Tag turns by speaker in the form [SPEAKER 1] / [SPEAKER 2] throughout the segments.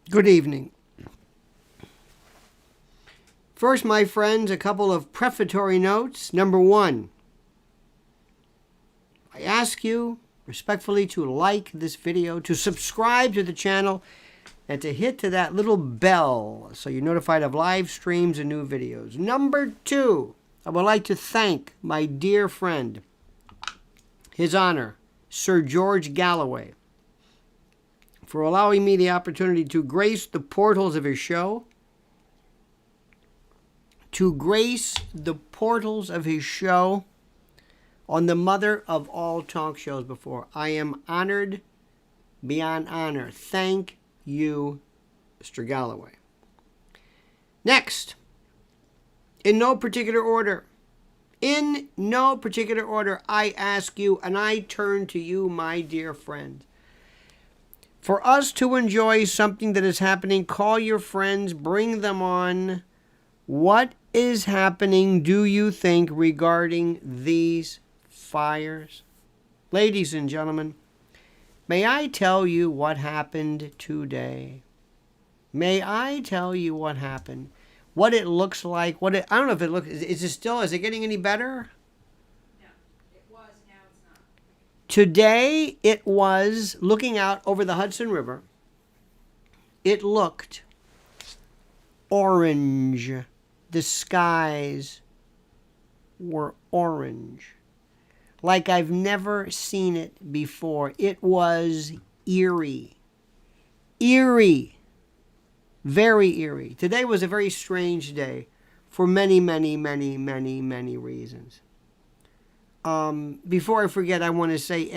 [SPEAKER 1] Good evening. First, my friends, a couple of prefatory notes. Number one, I ask you respectfully to like this video, to subscribe to the channel, and to hit to that little bell so you're notified of live streams and new videos. Number two, I would like to thank my dear friend, His Honor, Sir George Galloway, for allowing me the opportunity to grace the portals of his show. On the mother of all talk shows before. I am honored beyond honor. Thank you, Mr. Galloway. Next, in no particular order, I ask you and I turn to you, my dear friend. For us to enjoy something that is happening, call your friends, bring them on. What is happening, do you think, regarding these fires? Ladies and gentlemen, may I tell you what happened today? May I tell you what happened? What it looks like? I don't know if it looks, is it getting any better? Today, it was looking out over the Hudson River. It looked orange. The skies were orange. Like I've never seen it before. It was eerie. Eerie. Very eerie. Today was a very strange day for many, many, many, many, many reasons. Before I forget, I want to say,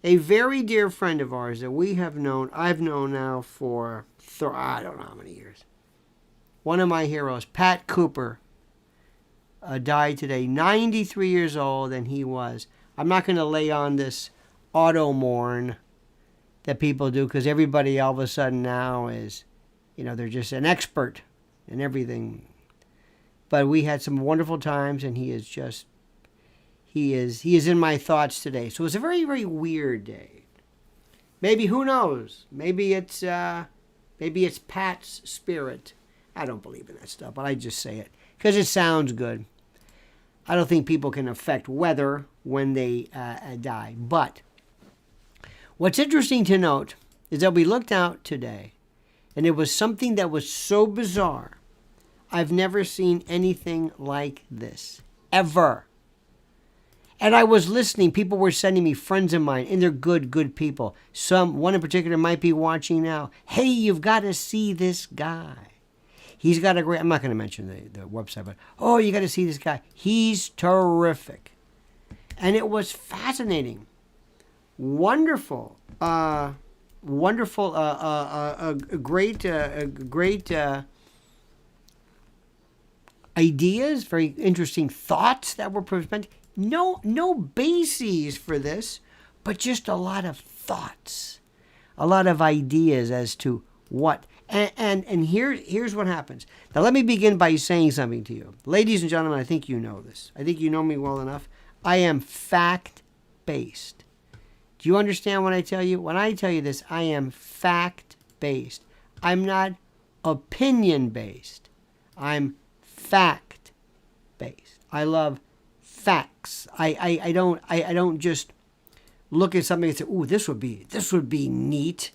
[SPEAKER 1] a very dear friend of ours that I've known now for, I don't know how many years. One of my heroes, Pat Cooper, died today, 93 years old, and I'm not going to lay on this auto mourn that people do, because everybody all of a sudden now is, they're just an expert in everything. But we had some wonderful times, and he is in my thoughts today. So it's a very, very weird day. Maybe, who knows? Maybe it's Pat's spirit. I don't believe in that stuff, but I just say it because it sounds good. I don't think people can affect weather when they die. But what's interesting to note is that we looked out today, and it was something that was so bizarre. I've never seen anything like this, ever. And I was listening. People were sending me, friends of mine, and they're good people. One in particular might be watching now. Hey, you've got to see this guy. He's got I'm not going to mention the website, but, you got to see this guy. He's terrific. And it was fascinating. Wonderful. Great ideas, very interesting thoughts that were presented. No bases for this, but just a lot of thoughts, a lot of ideas as to what. And here's what happens. Now, let me begin by saying something to you. Ladies and gentlemen, I think you know this. I think you know me well enough. I am fact-based. Do you understand what I tell you? When I tell you this, I am fact-based. I'm not opinion-based. I'm fact-based. I love facts. I don't just look at something and say, "Ooh, this would be neat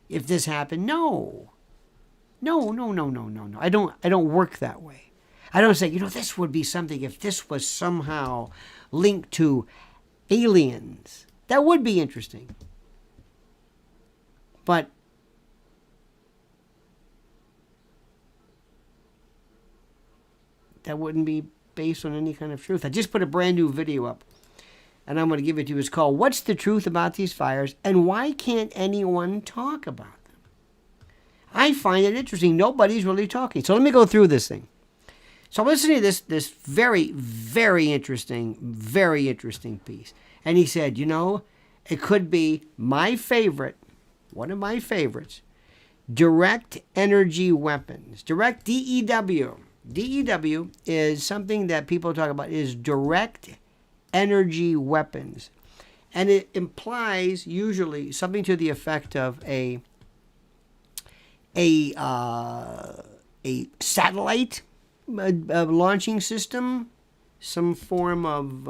[SPEAKER 1] if this happened." No. I don't work that way. I don't say, this would be something if this was somehow linked to aliens. That would be interesting. But that wouldn't be based on any kind of truth. I just put a brand new video up, and I'm going to give it to you. It's called, "What's the Truth About These Fires, and Why Can't Anyone Talk About Them?" I find it interesting. Nobody's really talking. So let me go through this thing. So I'm listening to this very, very interesting piece. And he said, it could be my favorite, one of my favorites, direct energy weapons. Direct, DEW. DEW is something that people talk about, is direct energy weapons. And it implies usually something to the effect of a satellite launching system, some form of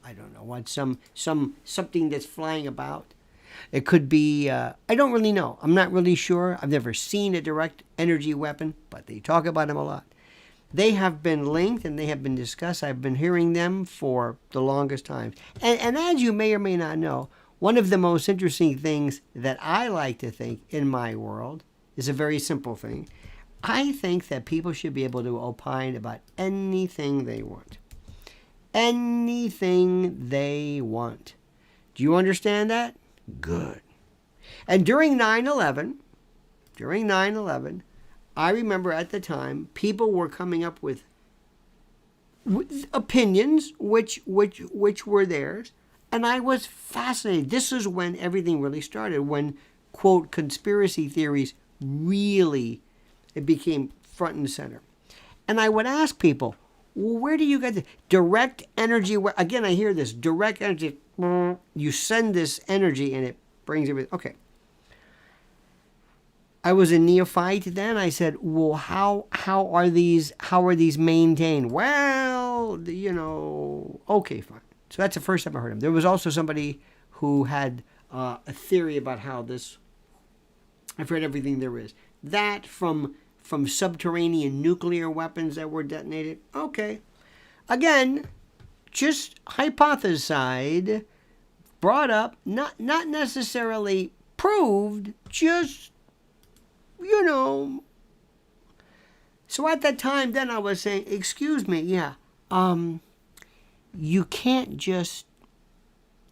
[SPEAKER 1] I don't know what, something that's flying about. It could be I don't really know. I'm not really sure. I've never seen a direct energy weapon, but they talk about them a lot. They have been linked and they have been discussed. I've been hearing them for the longest time. And as you may or may not know, one of the most interesting things that I like to think in my world is a very simple thing. I think that people should be able to opine about anything they want. Anything they want. Do you understand that? Good. And during 9/11, I remember at the time people were coming up with opinions which were theirs, and I was fascinated. This is when everything really started, when, quote, conspiracy theories really, it became front and center. And I would ask people, well, where do you get the direct energy? Again, I hear this direct energy. You send this energy and it brings everything. Okay. I was a neophyte then. I said, well, how are these maintained? Well, okay, fine. So that's the first time I heard him. There was also somebody who had a theory about how this. I've heard everything there is. That from subterranean nuclear weapons that were detonated. Okay. Again, just hypothesized, brought up, not necessarily proved, just, So at that time, then I was saying, excuse me, you can't just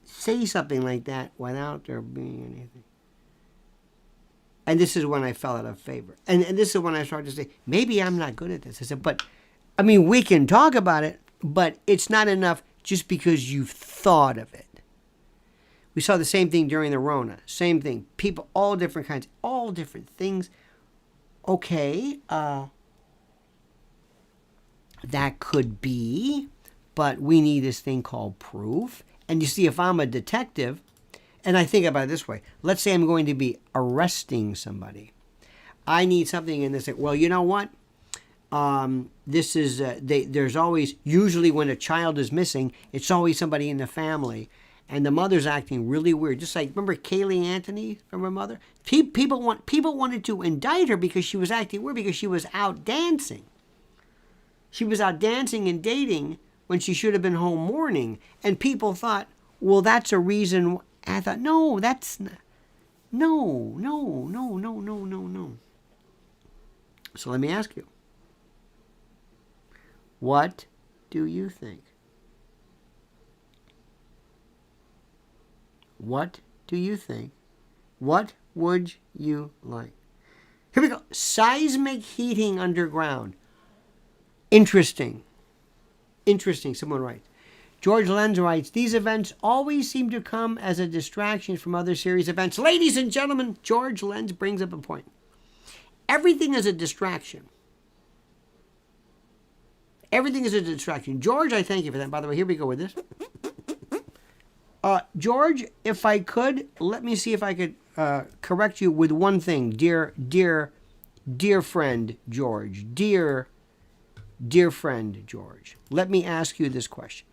[SPEAKER 1] say something like that without there being anything. And this is when I fell out of favor. And this is when I started to say, maybe I'm not good at this. I said, we can talk about it, but it's not enough just because you've thought of it. We saw the same thing during the Rona. Same thing. People, all different kinds, all different things. Okay, that could be, but we need this thing called proof. And you see, if I'm a detective, and I think about it this way, let's say I'm going to be arresting somebody. I need something in this. Well, you know what? This is, there's always, usually when a child is missing, it's always somebody in the family. And the mother's acting really weird. Just like, remember Kaylee Anthony from her mother? People wanted to indict her because she was acting weird, because she was out dancing. She was out dancing and dating when she should have been home mourning. And people thought, well, that's a reason. I thought, no, that's not. No. So let me ask you. What do you think? What do you think? What would you like? Here we go. Seismic heating underground. Interesting. Someone writes. George Lenz writes, these events always seem to come as a distraction from other series events. Ladies and gentlemen, George Lenz brings up a point. Everything is a distraction. Everything is a distraction. George, I thank you for that. By the way, here we go with this. George, if I could, let me see if I could correct you with one thing. Dear friend George. Dear friend George. Let me ask you this question.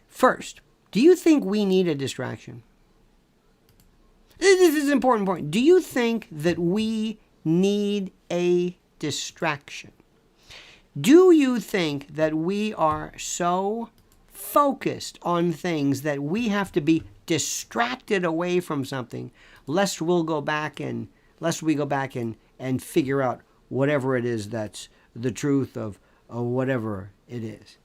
[SPEAKER 1] First, do you think we need a distraction? This is an important point. Do you think that we need a distraction? Do you think that we are so focused on things that we have to be distracted away from something, lest we go back and figure out whatever it is that's the truth of whatever it is?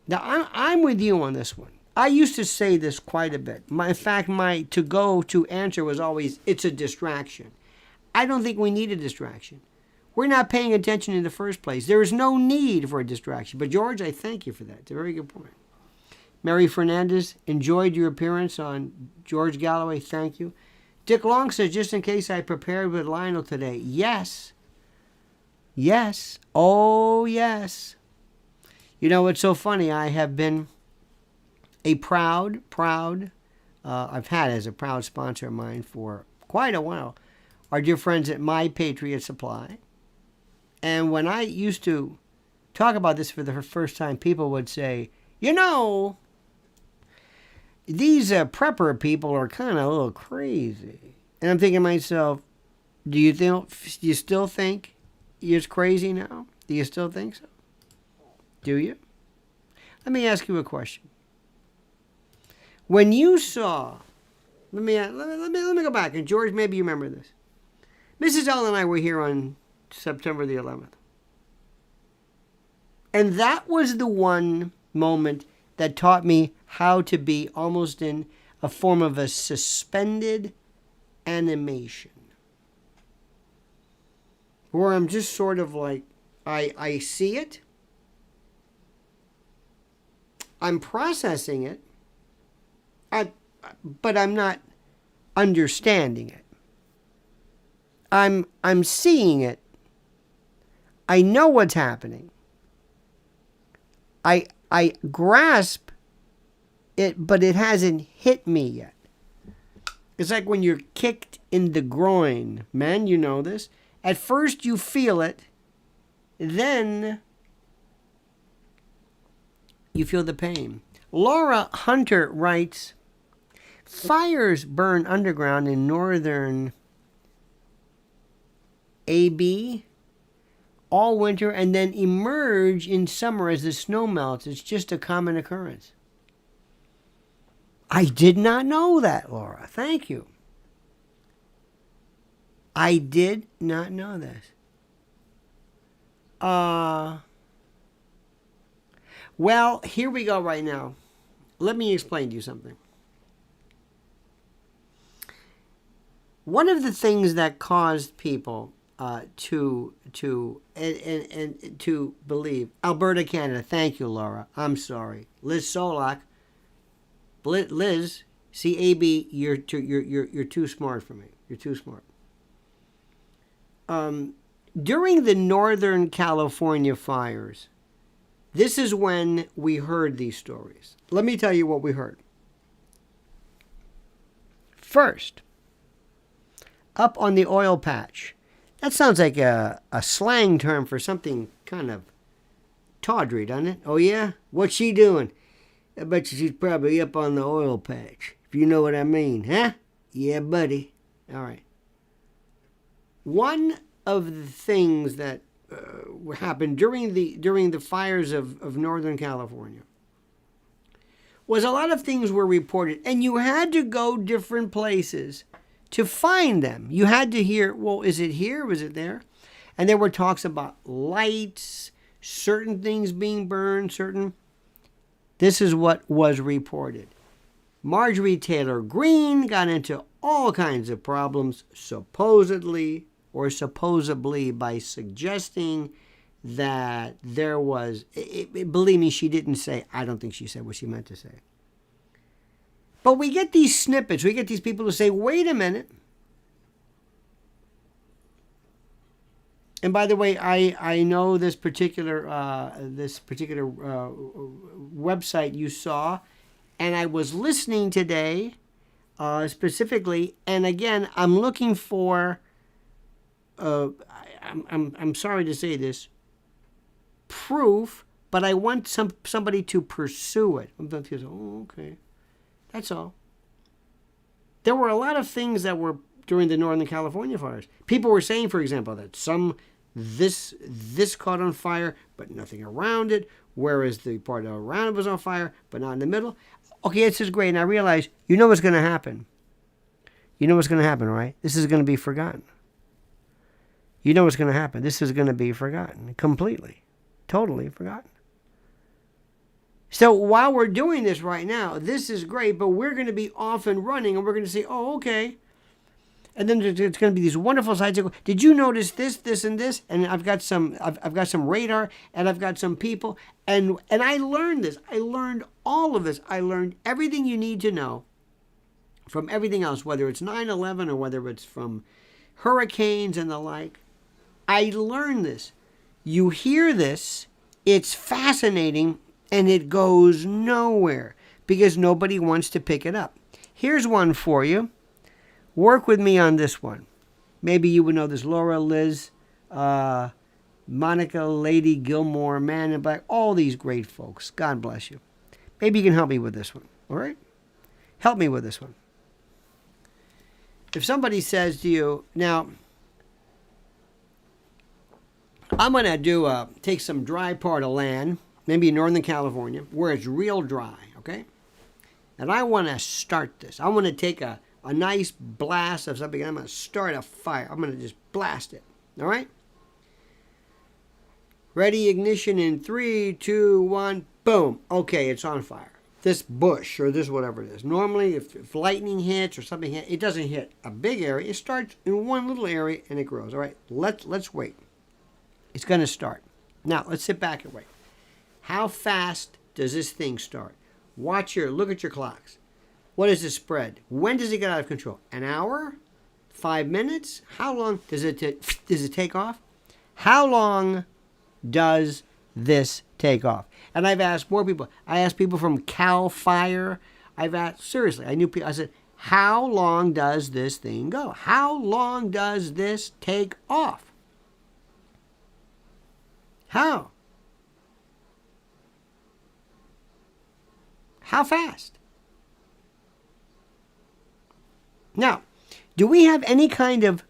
[SPEAKER 1] Now, I'm with you on this one. I used to say this quite a bit. In fact, my to-go-to answer was always, it's a distraction. I don't think we need a distraction. We're not paying attention in the first place. There is no need for a distraction. But, George, I thank you for that. It's a very good point. Mary Fernandez, enjoyed your appearance on George Galloway. Thank you. Dick Long says, just in case I prepared with Lionel today. Yes. Yes. Oh, yes. You know, it's so funny. I have been a I've had as a proud sponsor of mine for quite a while, our dear friends at My Patriot Supply. And when I used to talk about this for the first time, people would say, you know, these prepper people are kind of a little crazy. And I'm thinking to myself, do you still think you're crazy now? Do you still think so? Do you? Let me ask you a question. When you saw, let me go back, and George, maybe you remember this. Mrs. L and I were here on September the 11th. And that was the one moment that taught me how to be almost in a form of a suspended animation. Where I'm just sort of like, I see it. I'm processing it. But I'm not understanding it. I'm seeing it. I know what's happening. I grasp it, but it hasn't hit me yet. It's like when you're kicked in the groin. Men, you know this. At first you feel it, then you feel the pain. Laura Hunter writes, fires burn underground in northern AB all winter and then emerge in summer as the snow melts. It's just a common occurrence. I did not know that, Laura. Thank you. I did not know this. Well, here we go right now. Let me explain to you something. One of the things that caused people to believe, Alberta, Canada. Thank you, Laura. I'm sorry, Liz Solak. Liz, CAB, you're too smart for me. You're too smart. During the Northern California fires, this is when we heard these stories. Let me tell you what we heard. First, up on the oil patch. That sounds like a slang term for something kind of tawdry, doesn't it? Oh, yeah? What's she doing? I bet you she's probably up on the oil patch, if you know what I mean, huh? Yeah, buddy. All right. One of the things that happened during the fires of Northern California was a lot of things were reported, and you had to go different places to find them. You had to hear, well, is it here? Was it there? And there were talks about lights, certain things being burned, This is what was reported. Marjorie Taylor Greene got into all kinds of problems, supposedly by suggesting that there was, believe me, she didn't say, I don't think she said what she meant to say. But we get these snippets. We get these people who say, wait a minute. And by the way, I know this particular website you saw, and I was listening today specifically. And again, I'm looking for, I'm sorry to say this, proof, but I want somebody to pursue it. I'm thinking, oh, okay. That's all. There were a lot of things that were during the Northern California fires. People were saying, for example, that this caught on fire, but nothing around it, whereas the part around it was on fire, but not in the middle. Okay, this is great, and I realize, you know what's going to happen. You know what's going to happen, right? This is going to be forgotten. You know what's going to happen. This is going to be forgotten completely, totally forgotten. So while we're doing this right now, this is great, but we're going to be off and running, and we're going to say, oh, okay. And then there's going to be these wonderful sites. Did you notice this, this, and this? And I've got some radar, and I've got some people, and I learned this. I learned all of this. I learned everything you need to know from everything else, whether it's 9/11 or whether it's from hurricanes and the like. I learned this. You hear this, it's fascinating, and it goes nowhere because nobody wants to pick it up. Here's one for you. Work with me on this one. Maybe you would know this. Laura, Liz, Monica, Lady Gilmore, Man in Black, all these great folks. God bless you. Maybe you can help me with this one. All right? Help me with this one. If somebody says to you, now, I'm going to take some dry part of land, maybe in Northern California, where it's real dry, okay? And I want to start this. I want to take a nice blast of something, and I'm going to start a fire. I'm going to just blast it, all right? Ready, ignition in 3, 2, 1, boom. Okay, it's on fire. This bush or this whatever it is. Normally, if lightning hits or something hits, it doesn't hit a big area. It starts in one little area and it grows. All right, let's wait. It's going to start. Now, let's sit back and wait. How fast does this thing start? Look at your clocks. What is the spread? When does it get out of control? An hour? 5 minutes? How long does it take off? How long does this take off? And I've asked more people. I asked people from Cal Fire. I've asked, seriously, I said, how long does this thing go? How long does this take off? How? How fast? Now, do we have any kind of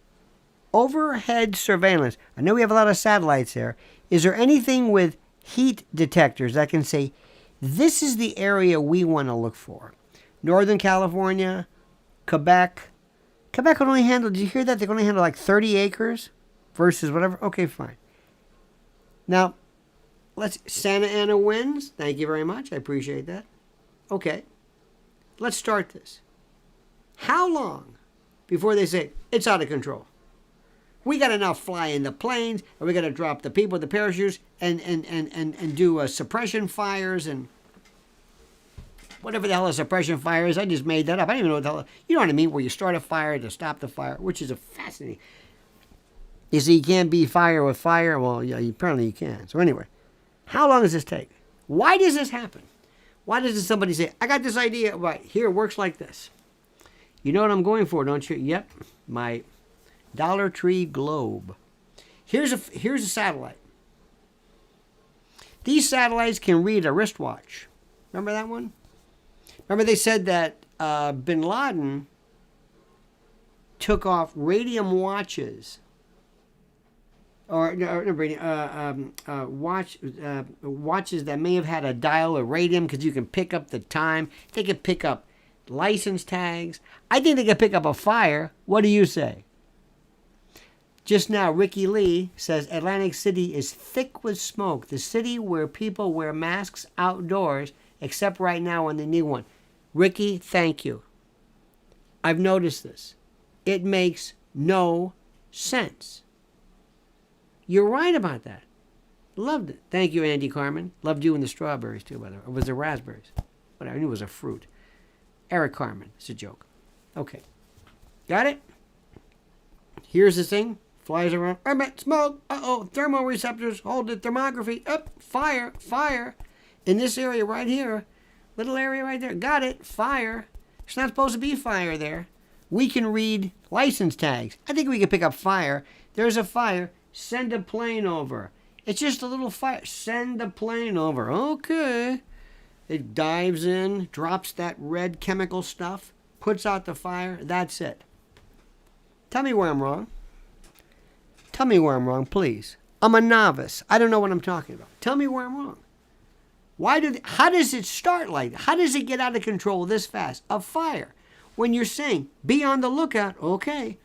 [SPEAKER 1] overhead surveillance? I know we have a lot of satellites there. Is there anything with heat detectors that can say, this is the area we want to look for? Northern California, Quebec. Quebec would only handle, did you hear that? They're going to handle like 30 acres versus whatever. Okay, fine. Now, Santa Ana winds. Thank you very much. I appreciate that. Okay. Let's start this. How long before they say, it's out of control? We got to now fly in the planes, and we got to drop the people with the parachutes and do suppression fires and whatever the hell a suppression fire is. I just made that up. I don't even know what the hell. You know what I mean? Where you start a fire to stop the fire, which is a fascinating. You see, you can't beat fire with fire. Well, yeah, apparently you can. So anyway, how long does this take? Why does this happen? Why does somebody say, I got this idea, right, here, it works like this. You know what I'm going for, don't you? Yep, my Dollar Tree globe. Here's a satellite. These satellites can read a wristwatch. Remember that one? Remember they said that Bin Laden took off radium watches, watches that may have had a dial of radium because you can pick up the time. They could pick up license tags. I think they could pick up a fire. What do you say? Just now, Ricky Lee says Atlantic City is thick with smoke. The city where people wear masks outdoors, except right now when they need one. Ricky, thank you. I've noticed this. It makes no sense. You're right about that. Loved it. Thank you, Andy Carmen. Loved you and the strawberries, too, by the way. Or was it raspberries? Whatever. I knew it was a fruit. Eric Carmen. It's a joke. Okay. Got it? Here's the thing. Flies around. Smoke. Uh-oh. Thermoreceptors. Hold it. Thermography. Up. Fire. Fire. In this area right here. Little area right there. Got it. Fire. It's not supposed to be fire there. We can read license tags. I think we can pick up fire. There's a fire. Send a plane over. It's just a little fire. Send the plane over. Okay. It dives in, drops that red chemical stuff, puts out the fire. That's it. Tell me where I'm wrong. Tell me where I'm wrong, please. I'm a novice. I don't know what I'm talking about. Tell me where I'm wrong. How does it start like that? How does it get out of control this fast? A fire. When you're saying, be on the lookout, okay.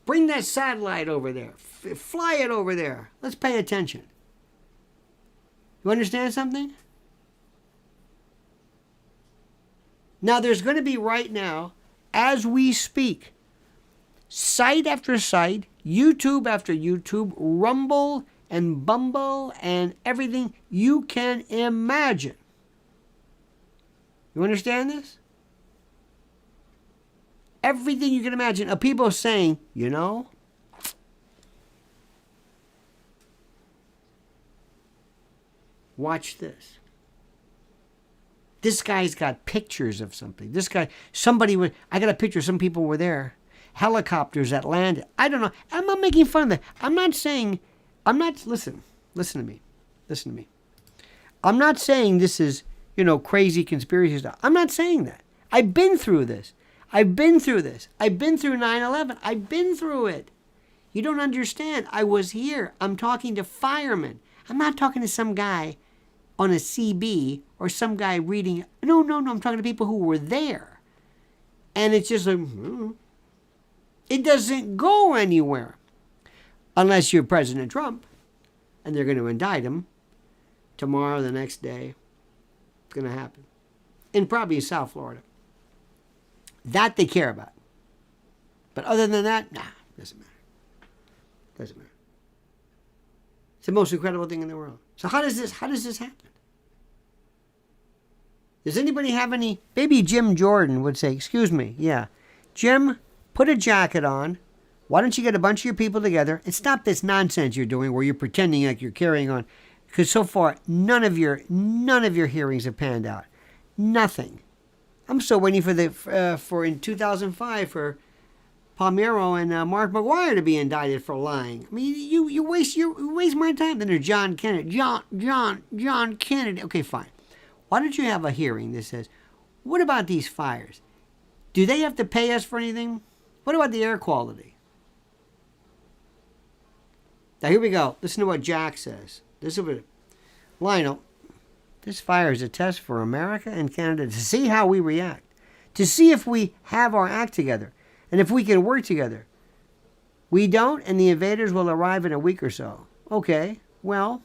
[SPEAKER 1] Bring that satellite over there. Fly it over there. Let's pay attention. You understand something? Now, there's going to be right now, as we speak, site after site, YouTube after YouTube, Rumble and Bumble and everything you can imagine. You understand this? Everything you can imagine of people saying, you know, watch this. This guy's got pictures of something. I got a picture. Some people were there. helicopters that landed. I don't know. I'm not making fun of that. Listen to me. Listen to me. I'm not saying this is, crazy conspiracy stuff. I'm not saying that. I've been through this. I've been through 9/11. I've been through it. You don't understand. I was here. I'm talking to firemen. I'm not talking to some guy on a CB or some guy reading. No. I'm talking to people who were there. And it's just like, it doesn't go anywhere. Unless you're President Trump and they're going to indict him tomorrow, the next day. It's going to happen. And probably in South Florida. That they care about. But other than that, doesn't matter. Doesn't matter. It's the most incredible thing in the world. So how does this happen? Does anybody have any? Maybe Jim Jordan would say, excuse me, yeah. Jim, put a jacket on. Why don't you get a bunch of your people together and stop this nonsense you're doing where you're pretending like you're carrying on? Because so far, none of your hearings have panned out. Nothing. I'm still waiting for in 2005 for Palmero and Mark McGuire to be indicted for lying. I mean, you waste my time. Then there's John Kennedy. John Kennedy. Okay, fine. Why don't you have a hearing that says, what about these fires? Do they have to pay us for anything? What about the air quality? Now here we go. Listen to what Jack says. Lionel, this fire is a test for America and Canada to see how we react, to see if we have our act together, and if we can work together. We don't, and the invaders will arrive in a week or so. Okay, well,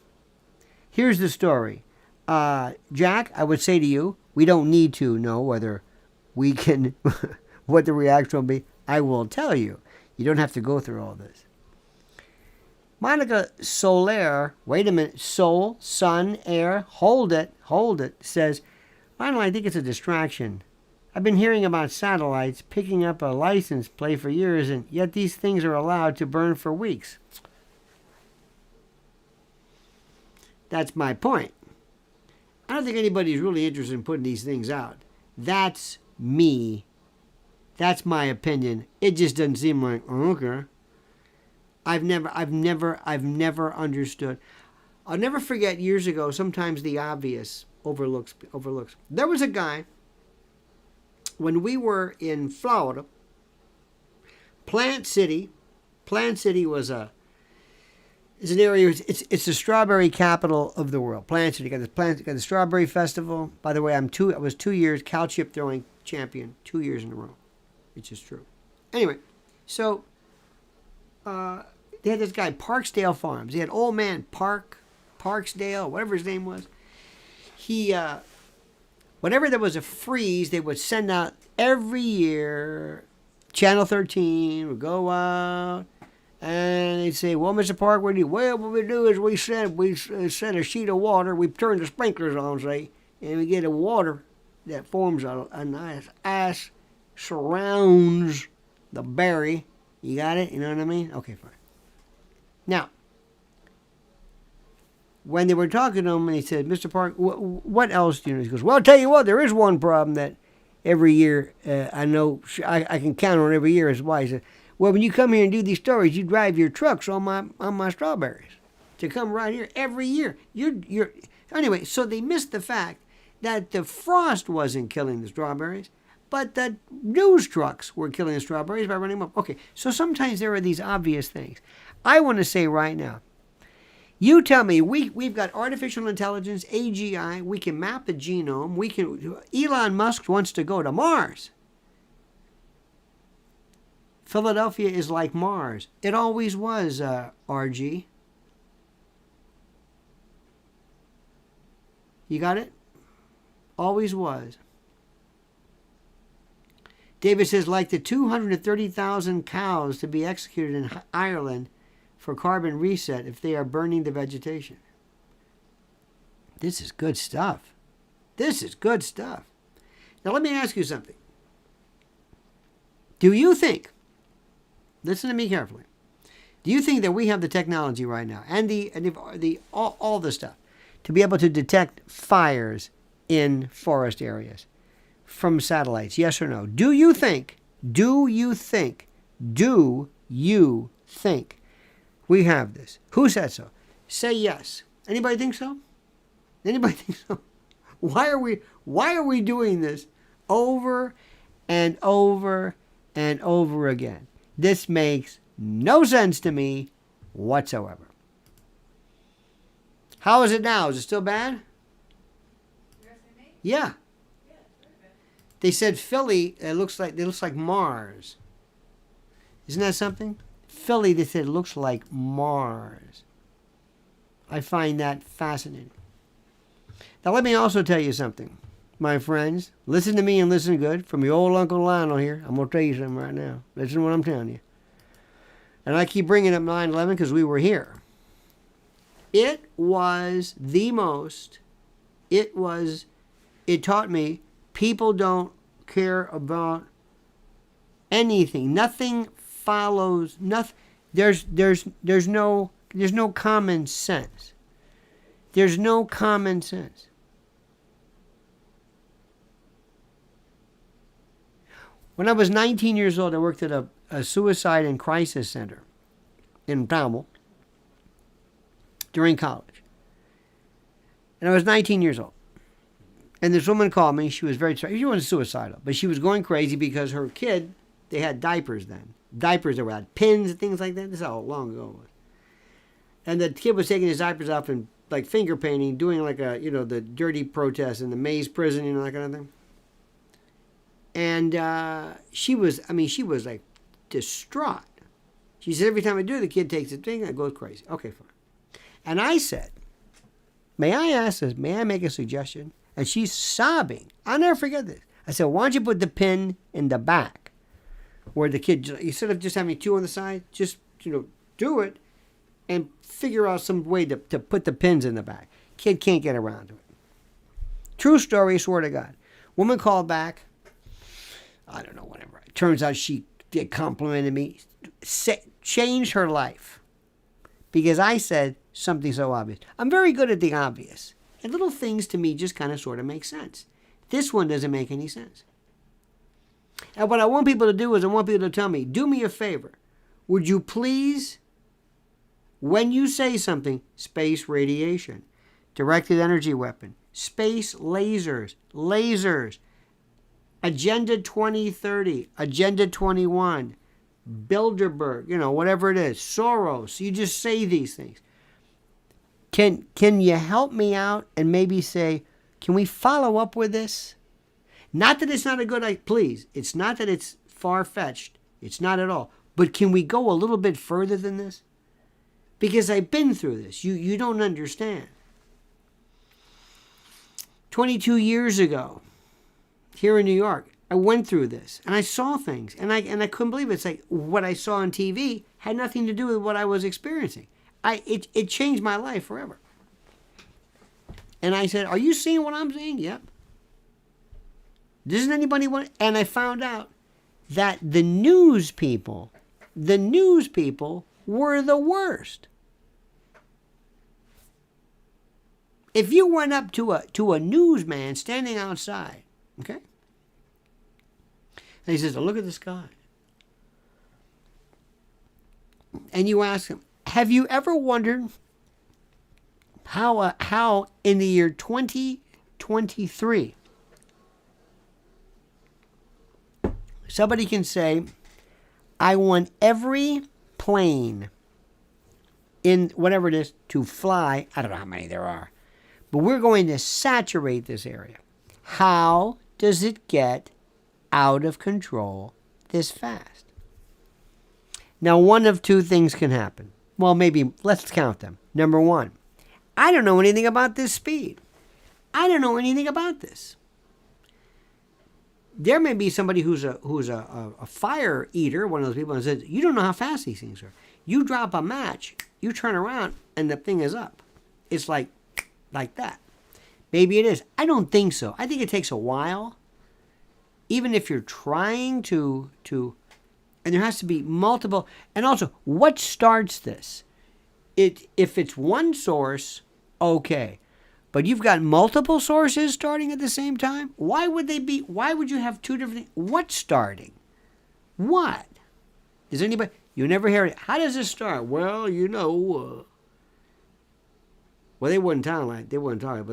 [SPEAKER 1] here's the story. Jack, I would say to you, we don't need to know whether we can, what the reaction will be. I will tell you. You don't have to go through all this. Monica Soler, wait a minute, Sol, sun, air, hold it, says, Lionel, I think it's a distraction. I've been hearing about satellites picking up a license plate for years, and yet these things are allowed to burn for weeks. That's my point. I don't think anybody's really interested in putting these things out. That's me. That's my opinion. It just doesn't seem like, okay. I've never understood. I'll never forget years ago, sometimes the obvious overlooks. There was a guy, when we were in Florida, Plant City is an area, it's the strawberry capital of the world. Plant City, got the strawberry festival. By the way, I was 2 years cow chip throwing champion, 2 years in a row. It's just true. Anyway, so they had this guy, Parksdale Farms. They had old man Parksdale, whatever his name was. He, whenever there was a freeze, they would send out every year. Channel 13 would go out, and they'd say, "Well, Mr. Park, what do you?" Well, what we do is we set a sheet of water. We turn the sprinklers on, say, and we get a water that forms a nice ice, surrounds the berry. You got it? You know what I mean? Okay, fine. Now, when they were talking to him, and he said, "Mr. Park, what else do you know?" He goes, "Well, I'll tell you what, there is one problem that every year I know I can count on every year." Is why he said, "Well, when you come here and do these stories, you drive your trucks on my strawberries to come right here every year." You're anyway. So they missed the fact that the frost wasn't killing the strawberries, but the news trucks were killing the strawberries by running them up. Okay, so sometimes there are these obvious things. I want to say right now, you tell me, we've got artificial intelligence, AGI, we can map the genome, Elon Musk wants to go to Mars. Philadelphia is like Mars. It always was, RG. You got it? Always was. David says, like the 230,000 cows to be executed in Ireland for carbon reset if they are burning the vegetation. This is good stuff. This is good stuff. Now let me ask you something. Do you think, listen to me carefully, do you think that we have the technology right now and all the stuff to be able to detect fires in forest areas from satellites? Yes or no? Do you think do you think we have this? Who said so? Say yes. Anybody think so? Anybody think so? Why are we doing this over and over and over again? This makes no sense to me whatsoever. How is it now? Is it still bad? Yeah. They said Philly, it looks like Mars. Isn't that something? Philly, they said, looks like Mars. I find that fascinating. Now, let me also tell you something, my friends. Listen to me and listen good. From your old Uncle Lionel here, I'm going to tell you something right now. Listen to what I'm telling you. And I keep bringing up 9/11 because we were here. It was the most, it taught me people don't care about anything. Nothing follows, nothing. There's no common sense. There's no common sense. When I was 19 years old, I worked at a suicide and crisis center in Tamil during college. And I was 19 years old. And this woman called me. She was very sorry. She wasn't suicidal, but she was going crazy because her kid, they had diapers then. Diapers that had pins and things like that. This is how long ago it was. And the kid was taking his diapers off and like finger painting, doing like the dirty protest in the Maze prison, that kind of thing. And she was like distraught. She said, every time I do, the kid takes a thing and goes crazy. Okay, fine. And I said, may I ask this? May I make a suggestion? And she's sobbing. I'll never forget this. I said, why don't you put the pin in the back where the kid, instead of just having two on the side, just, do it and figure out some way to put the pins in the back. Kid can't get around to it. True story, swear to God. Woman called back. I don't know, whatever. It turns out she complimented me. Changed her life. Because I said something so obvious. I'm very good at the obvious. And little things to me just kind of sort of make sense. This one doesn't make any sense. And what I want people to do is I want people to tell me, do me a favor. Would you please, when you say something, space radiation, directed energy weapon, space lasers, Agenda 2030, Agenda 21, Bilderberg, whatever it is, Soros, you just say these things. Can you help me out and maybe say, can we follow up with this? Not that it's not a good idea, please. It's not that it's far-fetched. It's not at all. But can we go a little bit further than this? Because I've been through this. You don't understand. 22 years ago, here in New York, I went through this and I saw things and I couldn't believe it. It's like what I saw on TV had nothing to do with what I was experiencing. It changed my life forever. And I said, are you seeing what I'm seeing? Yep. Doesn't anybody want it? And I found out that the news people were the worst. If you went up to a newsman standing outside, okay? And he says, oh, look at the sky. And you ask him, have you ever wondered how in the year 2023 somebody can say, I want every plane in whatever it is to fly, I don't know how many there are, but we're going to saturate this area. How does it get out of control this fast? Now, one of two things can happen. Well, maybe, let's count them. Number one, I don't know anything about this speed. I don't know anything about this. There may be somebody who's a fire eater, one of those people, and says, you don't know how fast these things are. You drop a match, you turn around, and the thing is up. It's like that. Maybe it is. I don't think so. I think it takes a while. Even if you're trying to and there has to be multiple, and also, what starts this? If it's one source, okay. But you've got multiple sources starting at the same time? Why would you have two different things? What's starting? What? Does anybody? You never hear it. How does this start? Well, well, they wouldn't talk like but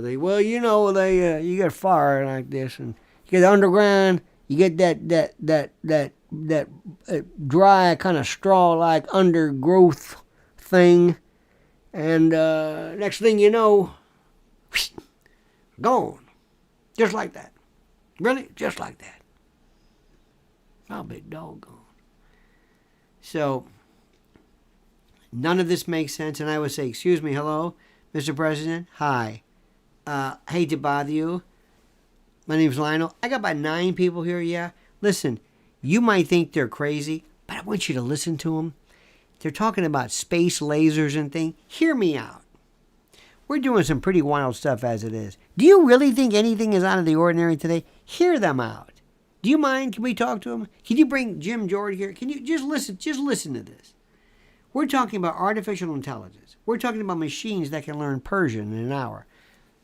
[SPEAKER 1] you get fire like this, and you get underground. You get that dry kind of straw-like undergrowth thing, and next thing you know, gone, just like that. Really, just like that. I'll be doggone. So none of this makes sense, and I would say, excuse me, hello, Mr. President, hi. Hate to bother you. My name's Lionel. I got about 9 people here, yeah. Listen, you might think they're crazy, but I want you to listen to them. They're talking about space lasers and things. Hear me out. We're doing some pretty wild stuff as it is. Do you really think anything is out of the ordinary today? Hear them out. Do you mind? Can we talk to them? Can you bring Jim George here? Can you just listen to this? We're talking about artificial intelligence. We're talking about machines that can learn Persian in an hour.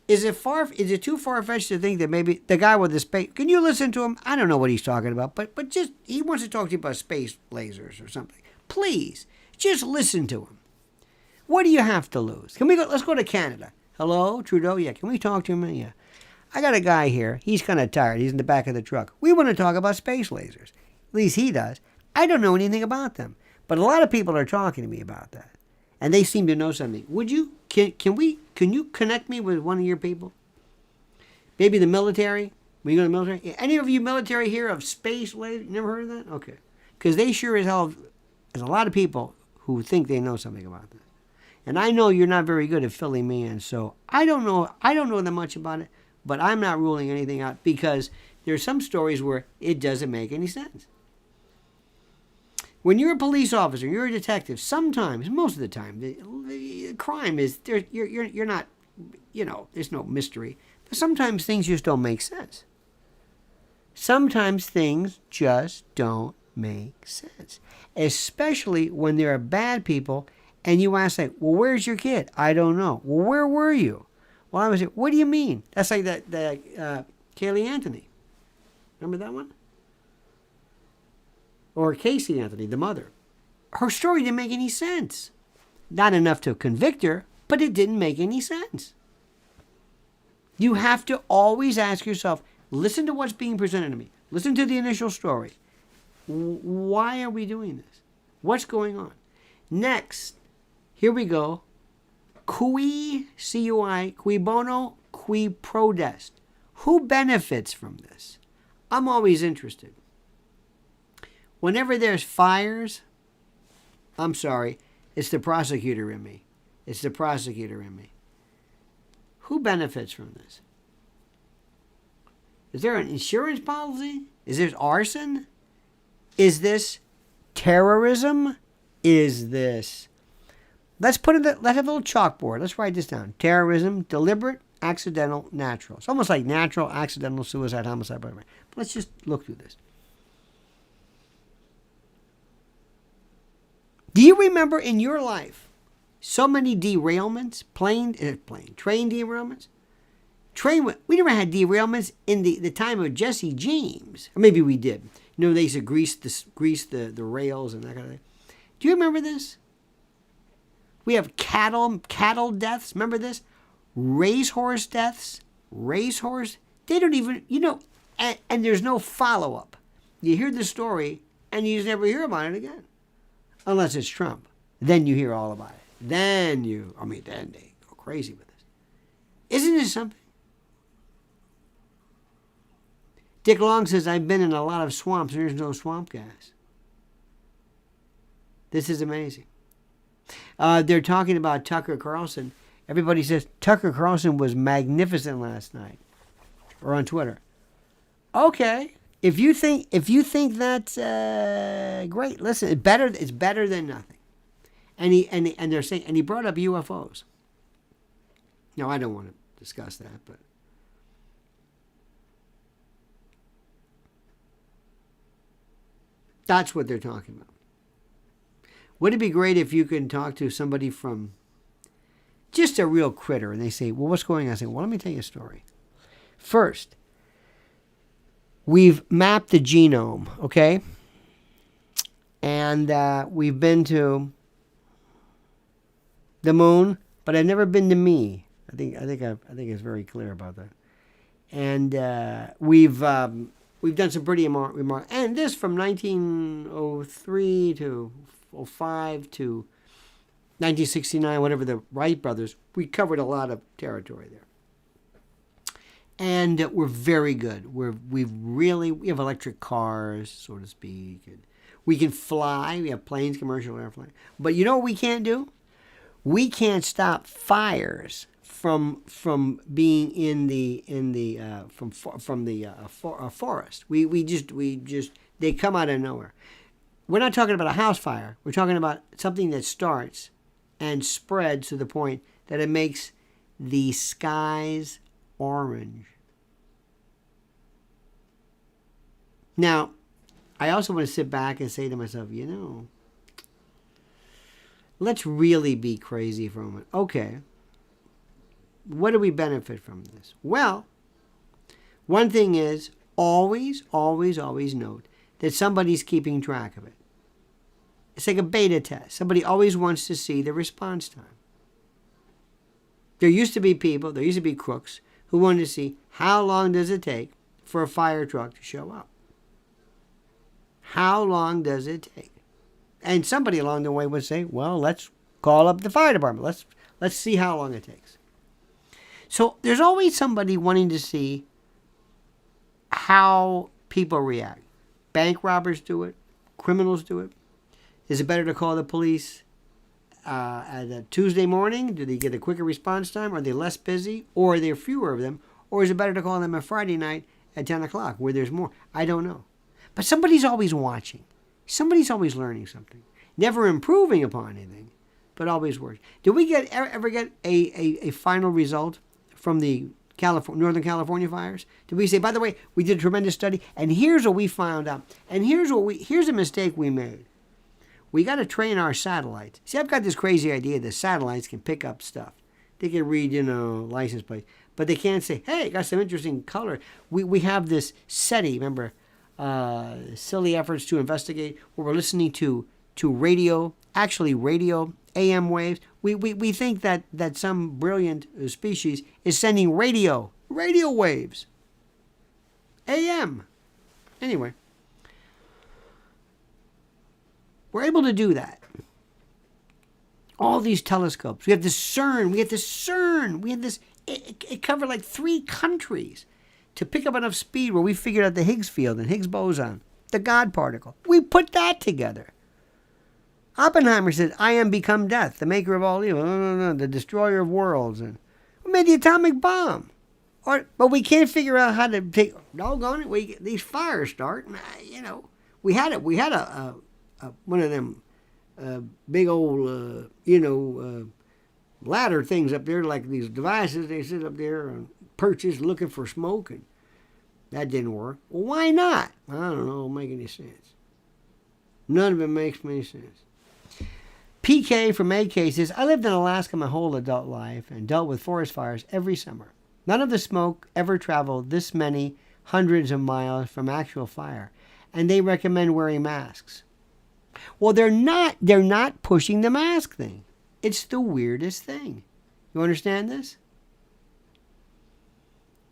[SPEAKER 1] Is it too far-fetched to think that maybe the guy with the space... Can you listen to him? I don't know what he's talking about, but just... He wants to talk to you about space lasers or something. Please, just listen to him. What do you have to lose? Let's go to Canada. Hello, Trudeau? Yeah, can we talk to him? Yeah. I got a guy here. He's kind of tired. He's in the back of the truck. We want to talk about space lasers. At least he does. I don't know anything about them. But a lot of people are talking to me about that. And they seem to know something. Would you... Can you connect me with one of your people? Maybe the military? When you go to the military? Any of you military here of space lasers? Never heard of that? Okay. Because they sure as hell... There's a lot of people who think they know something about this. And I know you're not very good at filling me in, so I don't know that much about it, but I'm not ruling anything out because there are some stories where it doesn't make any sense. When you're a police officer, you're a detective, sometimes, most of the time, the crime is, you're not, there's no mystery, but sometimes things just don't make sense. Sometimes things just don't make sense, especially when there are bad people. And you ask, like, well, where's your kid? I don't know. Well, where were you? Well, I was like, what do you mean? That's like that Kaylee Anthony. Remember that one? Or Casey Anthony, the mother. Her story didn't make any sense. Not enough to convict her, but it didn't make any sense. You have to always ask yourself, listen to what's being presented to me. Listen to the initial story. Why are we doing this? What's going on? Next. Here we go. Cui bono, qui prodest. Who benefits from this? I'm always interested. Whenever there's fires, I'm sorry, it's the prosecutor in me. Who benefits from this? Is there an insurance policy? Is there arson? Is this terrorism? Is this... Let's have a little chalkboard. Let's write this down. Terrorism, deliberate, accidental, natural. It's almost like natural, accidental, suicide, homicide. But let's just look through this. Do you remember in your life so many derailments? Train derailments? We never had derailments in the time of Jesse James. Or maybe we did. They used to grease the rails and that kind of thing. Do you remember this? We have cattle deaths. Remember this? Racehorse deaths. They don't even, and there's no follow-up. You hear the story, and you just never hear about it again. Unless it's Trump. Then you hear all about it. Then they go crazy with this. Isn't this something? Dick Long says, I've been in a lot of swamps, and there's no swamp gas. This is amazing. They're talking about Tucker Carlson. Everybody says Tucker Carlson was magnificent last night, or on Twitter. Okay, if you think that's great, listen. It's better than nothing. And they're saying, and he brought up UFOs. Now I don't want to discuss that, but that's what they're talking about. Would it be great if you can talk to somebody from just a real critter and they say, well, what's going on? I say, well, let me tell you a story. First, we've mapped the genome, okay? And we've been to the moon, but I've never been to me. I think it's very clear about that. And we've done some pretty remarkable. And this from 1903 to 05 to 1969, whatever, the Wright brothers. We covered a lot of territory there. And we're very good. We have electric cars, so to speak. And we can fly. We have planes, commercial airplane. But you know what we can't do? We can't stop fires from being in the forest. We just they come out of nowhere. We're not talking about a house fire. We're talking about something that starts and spreads to the point that it makes the skies orange. Now, I also want to sit back and say to myself, let's really be crazy for a moment. Okay, what do we benefit from this? Well, one thing is always note that somebody's keeping track of it. It's like a beta test. Somebody always wants to see the response time. There used to be crooks who wanted to see how long does it take for a fire truck to show up. How long does it take? And somebody along the way would say, well, let's call up the fire department. Let's see how long it takes. So there's always somebody wanting to see how people react. Bank robbers do it. Criminals do it. Is it better to call the police at a Tuesday morning? Do they get a quicker response time? Are they less busy? Or are there fewer of them? Or is it better to call them a Friday night at 10 o'clock where there's more? I don't know. But somebody's always watching. Somebody's always learning something. Never improving upon anything, but always working. Did we ever get a final result from the Northern California fires? Did we say, by the way, we did a tremendous study, and here's what we found out, and here's a mistake we made. We got to train our satellites. See, I've got this crazy idea that satellites can pick up stuff. They can read, license plates, but they can't say, hey, got some interesting color. We have this SETI, remember, silly efforts to investigate, where we're listening to radio AM waves. We think that some brilliant species is sending radio waves, AM. Anyway, we're able to do that. All these telescopes. We have this CERN. It covered like 3 countries to pick up enough speed where we figured out the Higgs field and Higgs boson, the God particle. We put that together. Oppenheimer said, I am become death, the maker of all evil, the destroyer of worlds. And we made the atomic bomb. But we can't figure out how to take, doggone it, these fires start. We had a one of them big old, ladder things up there, like these devices. They sit up there on perches looking for smoke, and that didn't work. Well, why not? I don't know. It don't make any sense. None of it makes any sense. PK from AK says, I lived in Alaska my whole adult life and dealt with forest fires every summer. None of the smoke ever traveled this many hundreds of miles from actual fire, and they recommend wearing masks. Well, they're not pushing the mask thing. It's the weirdest thing. You understand this?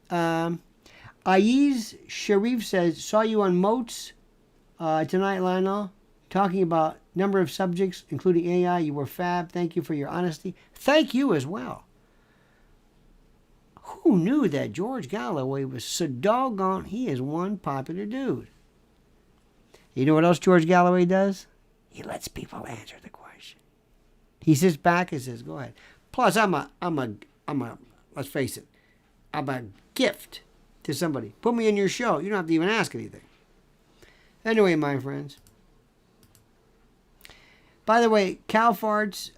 [SPEAKER 1] Aiz Sharif says, saw you on Moats tonight, Lionel, talking about number of subjects, including AI. You were fab. Thank you for your honesty. Thank you as well. Who knew that George Galloway was so doggone? He is one popular dude. You know what else George Galloway does? He lets people answer the question. He sits back and says, go ahead. Plus, I'm a, let's face it, I'm a gift to somebody. Put me in your show. You don't have to even ask anything. Anyway, my friends. By the way, cow farts,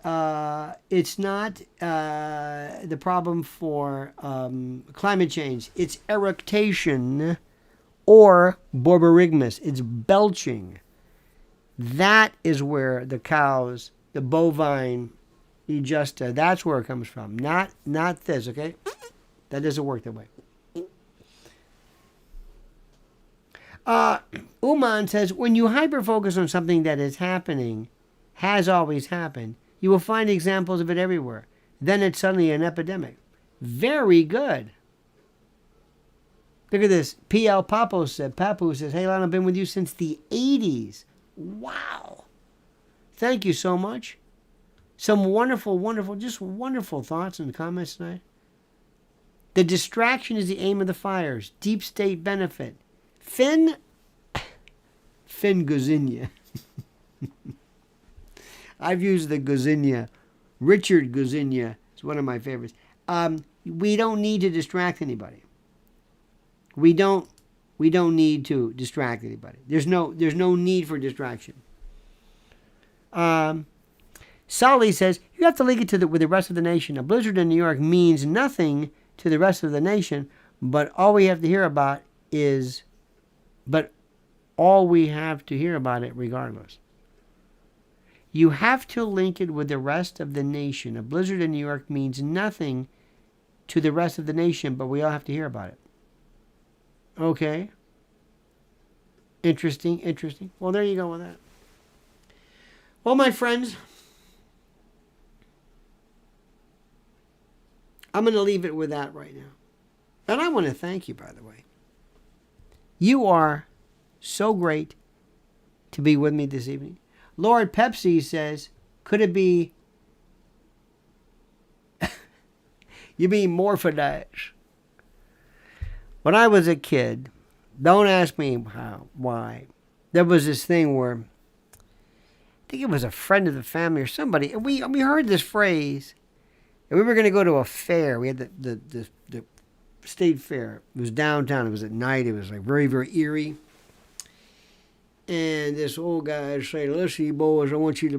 [SPEAKER 1] it's not the problem for climate change. It's eructation or borborygmus. It's belching. That is where the cows, the bovine ejusta, that's where it comes from. Not this, okay? That doesn't work that way. Uman says, when you hyper-focus on something that is happening, has always happened, you will find examples of it everywhere. Then it's suddenly an epidemic. Very good. Look at this. P.L. Papu says, hey, Lionel, I've been with you since the 80s. Wow. Thank you so much. Some wonderful, just wonderful thoughts and comments tonight. The distraction is the aim of the fires. Deep state benefit. Finn Guzinia. I've used the Guzinia. Richard Guzinia is one of my favorites. We don't need to distract anybody. We don't need to distract anybody. There's no need for distraction. Solly says, you have to link it with the rest of the nation. A blizzard in New York means nothing to the rest of the nation, but all we have to hear about it regardless. You have to link it with the rest of the nation. A blizzard in New York means nothing to the rest of the nation, but we all have to hear about it. Okay. Interesting. Well, there you go with that. Well, my friends, I'm going to leave it with that right now. And I want to thank you, by the way. You are so great to be with me this evening. Lord Pepsi says, could it be, you mean morphidites? When I was a kid, don't ask me why, there was this thing where, I think it was a friend of the family or somebody, and we heard this phrase, and we were going to go to a fair. We had the state fair. It was downtown. It was at night. It was like very, very eerie. And this old guy said, listen, you boys, I want you to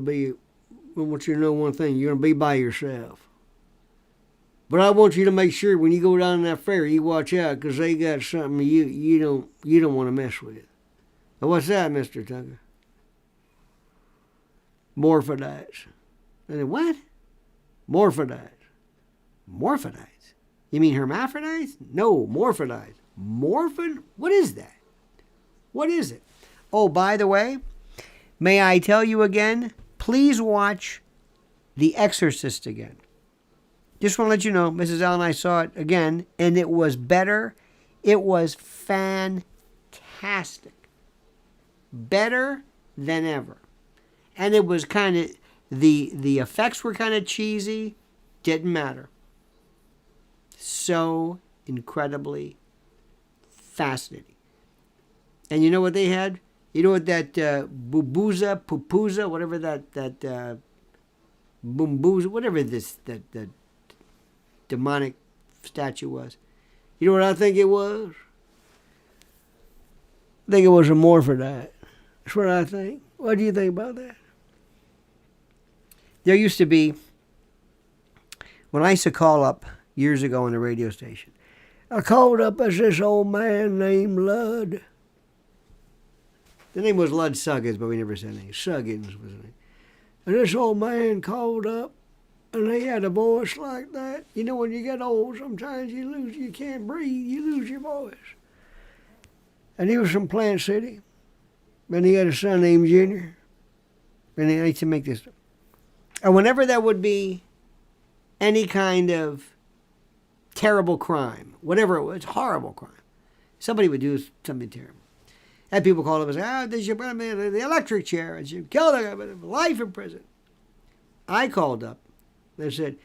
[SPEAKER 1] know one thing. You're going to be by yourself. But I want you to make sure when you go down that fair, you watch out, because they got something you don't want to mess with. Now, what's that, Mr. Tucker? Morphidites. I said, what? Morphidites. Morphidites? You mean hermaphrodites? No, morphidites. Morphin? What is that? What is it? Oh, by the way, may I tell you again, please watch The Exorcist again. Just want to let you know, Mrs. L and I saw it again, and it was better. It was fantastic. Better than ever. And it was kind of, the effects were kind of cheesy. Didn't matter. So incredibly fascinating. And you know what they had? You know what that pupuza, whatever that bumbuza, whatever that demonic statue was. You know what I think it was? I think it was a morphodite. That's what I think. What do you think about that? There used to be, when I used to call up years ago on the radio station, I called up as this old man named Lud. The name was Lud Suggins, but we never said anything. Suggins was the name. And this old man called up, and he had a voice like that. You know, when you get old, sometimes you can't breathe, you lose your voice. And he was from Plant City, and he had a son named Junior. And I used to make this. And whenever there would be any kind of terrible crime, whatever it was, horrible crime, somebody would do something terrible. And people called up and say, they should put him in the electric chair and should kill the guy, life in prison. I called up. They said,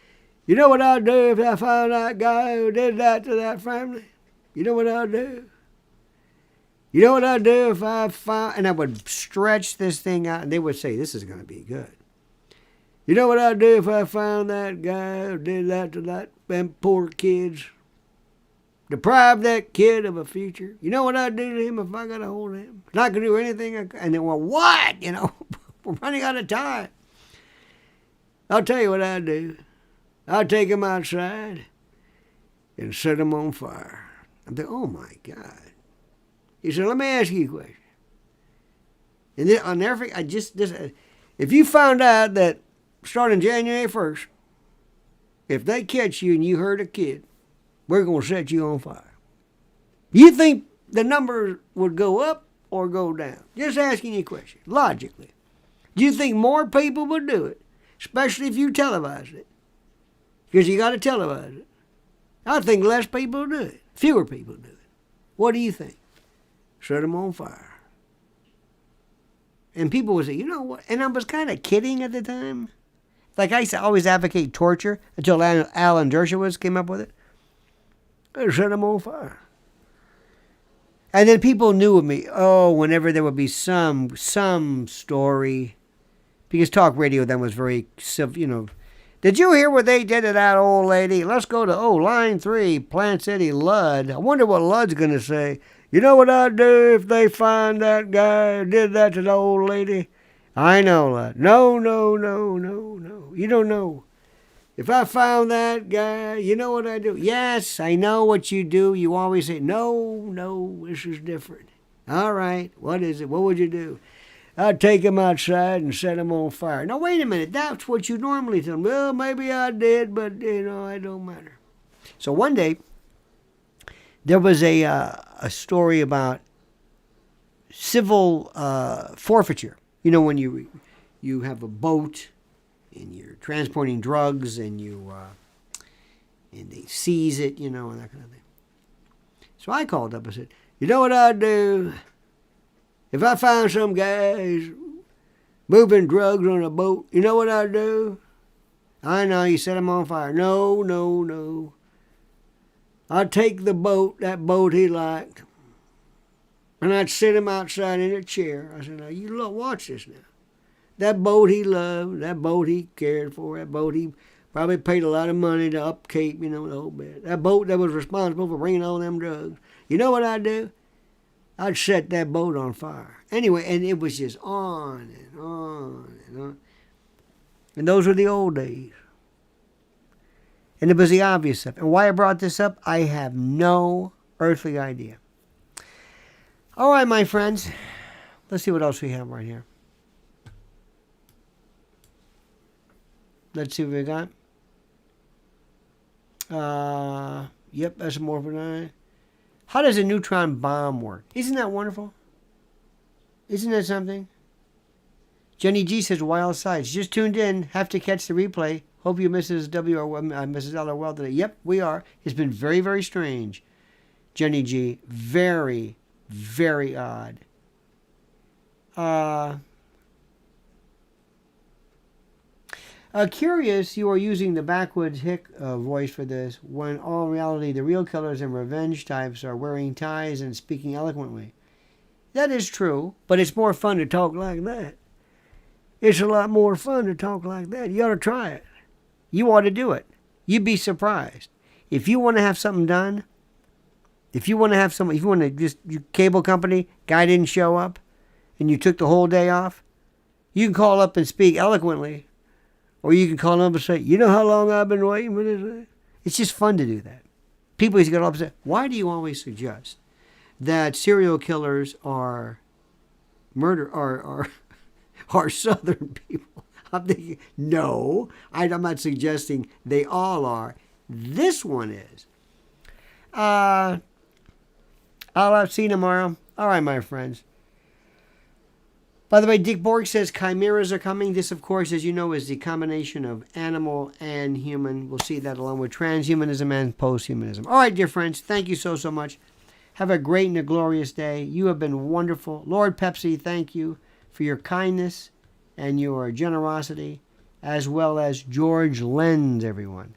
[SPEAKER 1] you know what I'd do if I found that guy who did that to that family? You know what I'd do? You know what I'd do if I found... And I would stretch this thing out, and they would say, this is going to be good. You know what I'd do if I found that guy who did that to them poor kids? Deprive that kid of a future. You know what I'd do to him if I got a hold of him? Not going to do anything. And they went, what? You know, we're running out of time. I'll tell you what I'd do. I'd take him outside and set him on fire. I'm thinking, oh my God. He said, let me ask you a question. And then I'll never forget, if you found out that starting January 1st, if they catch you and you hurt a kid, we're going to set you on fire. You think the numbers would go up or go down? Just asking you a question, logically. Do you think more people would do it, especially if you televised it? Because you got to televise it. I think less people do it. Fewer people do it. What do you think? Set them on fire. And people would say, you know what? And I was kind of kidding at the time. Like I used to always advocate torture until Alan Dershowitz came up with it. Set them on fire. And then people knew of me. Oh, whenever there would be some story, because talk radio then was very, you know. Did you hear what they did to that old lady? Let's go to, line 3, Plant City, Ludd. I wonder what Ludd's going to say. You know what I'd do if they find that guy who did that to the old lady? I know, Ludd. No. You don't know. If I found that guy, you know what I do? Yes, I know what you do. You always say, no, this is different. All right, what is it? What would you do? I'd take him outside and set him on fire. Now, wait a minute. That's what you normally tell them. Well, maybe I did, but, it don't matter. So one day, there was a story about civil forfeiture. You know, when you have a boat and you're transporting drugs and and they seize it, and that kind of thing. So I called up and said, you know what I'd do? If I found some guys moving drugs on a boat, you know what I'd do? I know, you set them on fire. No. I'd take that boat he liked, and I'd sit him outside in a chair. I said, now, you look, watch this now. That boat he loved, that boat he cared for, that boat he probably paid a lot of money to upkeep, the whole bit. That boat that was responsible for bringing all them drugs. You know what I'd do? I'd set that boat on fire. Anyway, and it was just on and on and on. And those were the old days. And it was the obvious stuff. And why I brought this up, I have no earthly idea. All right, my friends. Let's see what else we have right here. Let's see what we got. Yep, that's more for nine. How does a neutron bomb work? Isn't that wonderful? Isn't that something? Jenny G says, wild sights. Just tuned in. Have to catch the replay. Hope you Mrs. Mrs. L are well today. Yep, we are. It's been very, very strange. Jenny G, very, very odd. Curious you are using the backwoods hick voice for this, when all in reality the real killers and revenge types are wearing ties and speaking eloquently. That is true, but it's more fun to talk like that. It's a lot more fun to talk like that. You ought to try it. You ought to do it. You'd be surprised. If you want to have something done, if you want to just, your cable company, guy didn't show up, and you took the whole day off, you can call up and speak eloquently. Or you can call up and say, you know how long I've been waiting for this? It's just fun to do that. People used to get up and say, why do you always suggest that serial killers are Southern people? I'm thinking, no, I'm not suggesting they all are. This one is. I'll see you tomorrow. All right, my friends. By the way, Dick Borg says chimeras are coming. This, of course, as you know, is the combination of animal and human. We'll see that along with transhumanism and posthumanism. All right, dear friends, thank you so much. Have a great and a glorious day. You have been wonderful. Lord Pepsi, thank you for your kindness and your generosity, as well as George Lenz, everyone.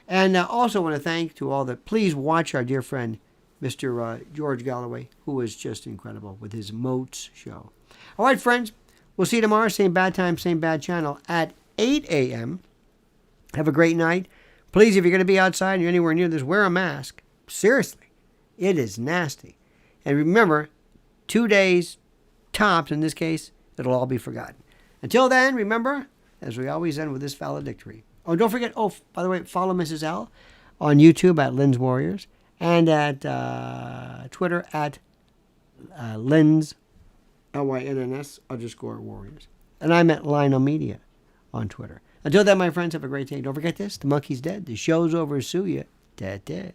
[SPEAKER 1] And I also want to thank to all that. Please watch our dear friend, Mr. George Galloway, who is just incredible with his Moats show. All right, friends, we'll see you tomorrow. Same bad time, same bad channel at 8 a.m. Have a great night. Please, if you're going to be outside and you're anywhere near this, wear a mask. Seriously, it is nasty. And remember, 2 days, tops in this case, it'll all be forgotten. Until then, remember, as we always end with this valedictory. Oh, don't forget, by the way, follow Mrs. L on YouTube at Lynn's Warriors and at Twitter at Lynn's LYNNS_Warriors. And I'm at Lionel Media on Twitter. Until then, my friends, have a great day. Don't forget this. The monkey's dead. The show's over. Sue ya. Dead.